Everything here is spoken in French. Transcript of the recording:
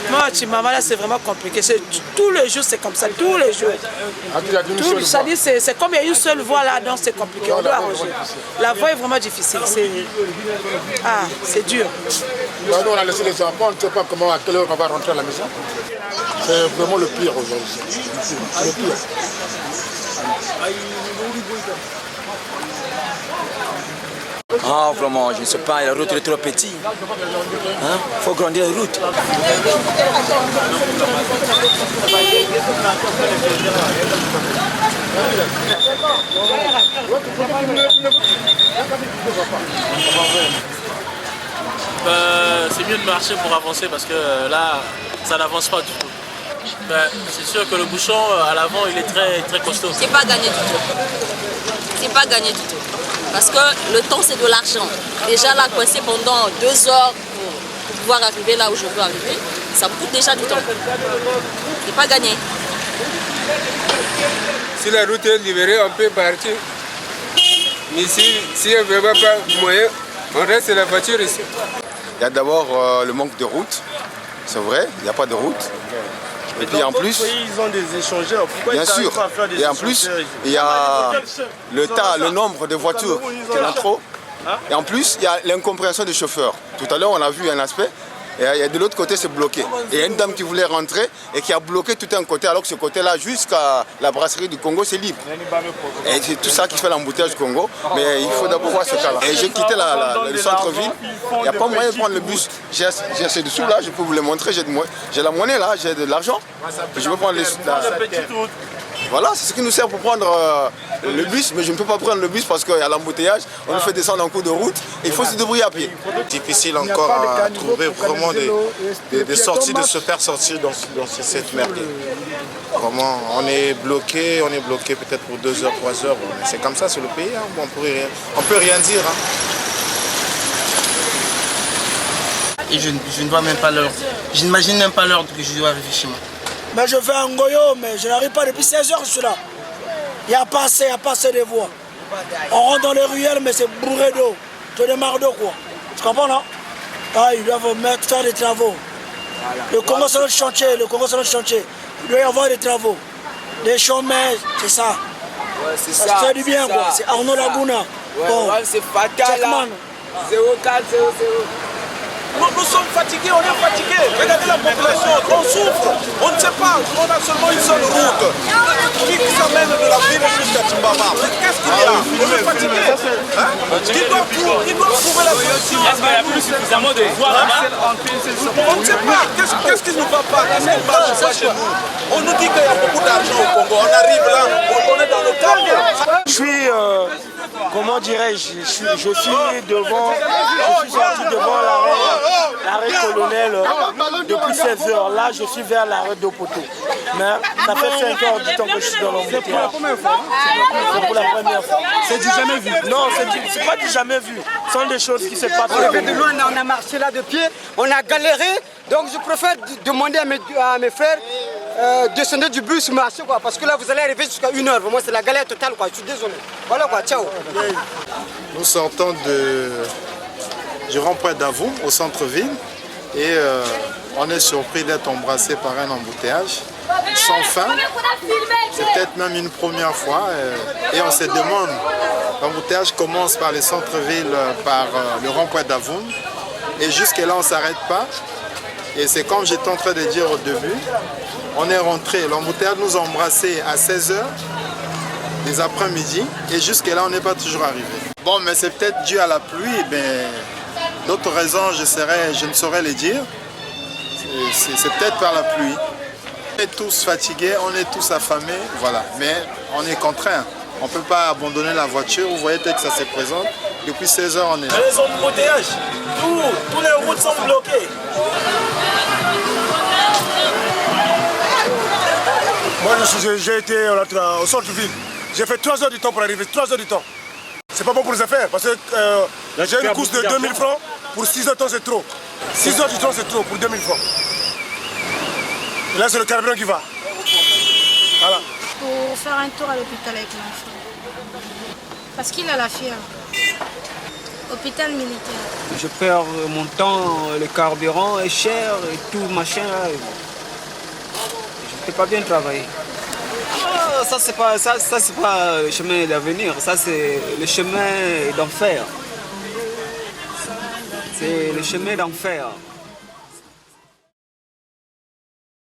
Moi, Chimamanda, c'est vraiment compliqué. Tous les jours, c'est comme ça. Tous les jours. C'est comme il y a une seule voix là, donc c'est compliqué. On doit arranger. La voix est vraiment difficile. C'est dur. Nous, on a laissé les enfants, on ne sait pas à quelle heure on va rentrer à la maison. C'est vraiment le pire aujourd'hui. C'est le pire. Ah, vraiment, je ne sais pas, la route est trop petite. Hein? Faut grandir la route. C'est mieux de marcher pour avancer parce que là, ça n'avance pas du tout. C'est sûr que le bouchon à l'avant, il est très, très costaud. C'est pas gagné du tout. C'est pas gagné du tout. Parce que le temps, c'est de l'argent. Déjà là, coincé pendant 2 heures pour pouvoir arriver là où je veux arriver, ça me coûte déjà du temps. C'est pas gagné. Si la route est libérée, on peut partir. Mais si on ne veut pas moyen, on reste la voiture ici. Il y a d'abord le manque de route, c'est vrai, il n'y a pas de route. Et puis en plus, ils ont des échangeurs. Pourquoi bien sûr, et en plus, il y a le nombre de voitures qui est trop. Et en plus, il y a l'incompréhension des chauffeurs. Tout à l'heure, on a vu un aspect, et de l'autre côté, c'est bloqué. Et il y a une dame qui voulait rentrer et qui a bloqué tout un côté, alors que ce côté-là, jusqu'à la brasserie du Congo, c'est libre. Et c'est tout ça qui fait l'embouteillage du Congo. Mais il faut d'abord voir ce cas-là. Et j'ai quitté le centre-ville. Il n'y a pas moyen de prendre le bus. J'ai ces dessous là, je peux vous les montrer. J'ai la monnaie là, j'ai de l'argent. Je veux prendre Voilà, c'est ce qui nous sert pour prendre le bus, mais je ne peux pas prendre le bus parce qu'il y a l'embouteillage, on nous fait descendre en cours de route, et il faut se débrouiller à pied. Difficile encore à trouver vraiment des sorties, de se faire sortir dans cette merde. Comment on est bloqué peut-être pour 2 heures, 3 heures. C'est comme ça, c'est le pays, hein. On peut rien dire. Hein. Et je ne vois même pas l'heure. Je n'imagine même pas l'heure que je dois arriver chez moi. Mais je fais un goyo, mais je n'arrive pas depuis 16 heures, je suis là. Il n'y a pas assez de voies. On rentre dans les ruelles, mais c'est bourré d'eau. Tu démarres d'eau, quoi. Tu comprends, non? Ils doivent faire des travaux. Voilà. Le Congo, c'est notre chantier. Il doit y avoir des travaux. Des chômages, c'est ça. Ouais, c'est ça. Ça fait du bien, quoi. C'est Arnaud Laguna. Ouais, bon. Ouais, c'est fatal, là. 0400. Nous sommes fatigués, on est fatigués. Regardez la population, on souffre. On ne sait pas, on a seulement une seule route qui s'amène de la ville jusqu'à Timbaba. Mais qu'est-ce qu'il y a? On est fatigués. Ils doivent trouver la solution. Est-ce qu'il y a plus suffisamment de voies là-bas? On ne sait pas. Qu'est-ce qui ne va pas? Qu'est-ce qui ne marche pas chez nous? On nous dit qu'il y a beaucoup d'argent au Congo. On arrive là, on est dans le calme. Je suis, comment dirais-je, je suis sorti devant l'arrêt colonel depuis 16 heures. Là, je suis vers l'arrêt d'Opoto. Mais ça fait 5 heures du temps que je suis dans l'embouteillage. C'est pour la première fois? C'est pour la première fois. C'est du jamais vu? Non, c'est pas du jamais vu. Ce sont des choses qui se passent. On est de loin, on a marché là de pied, on a galéré. Donc je préfère demander à mes frères descendre du bus, marcher quoi. Parce que là, vous allez arriver jusqu'à 1 heure. Moi, c'est la galère totale quoi. Je suis désolé. Voilà quoi, ciao. Nous sortons du rond-point d'Avoum au centre-ville et on est surpris d'être embrassé par un embouteillage sans fin. C'est peut-être même une première fois et on se demande, l'embouteillage commence par le centre-ville, par le rond-point d'Avoum et jusque-là on ne s'arrête pas. Et c'est comme j'étais en train de dire au début, on est rentré, l'embouteillage nous a embrassés à 16h des après-midi et jusque-là on n'est pas toujours arrivé. Bon, mais c'est peut-être dû à la pluie, d'autres raisons je ne saurais les dire. C'est peut-être par la pluie. On est tous fatigués, on est tous affamés, voilà. Mais on est contraints. On ne peut pas abandonner la voiture. Vous voyez peut-être que ça se présente. Depuis 16 heures, on est là. Les embouteillages, tous les routes sont bloquées. Moi, j'ai été au centre-ville. J'ai fait 3 heures du temps pour arriver, 3 heures du temps. C'est pas bon pour les affaires parce que j'ai une course de 2000 francs. Pour 6 heures de temps, c'est trop. 6 heures du temps, c'est trop pour 2000 francs. Et là, c'est le carburant qui va. Voilà. Pour faire un tour à l'hôpital avec l'enfant. Parce qu'il a la fièvre. Hôpital militaire. Je perds mon temps, le carburant est cher et tout machin. Je ne peux pas bien travailler. Ah, ça c'est pas le chemin d'avenir, ça c'est le chemin d'enfer. C'est le chemin d'enfer.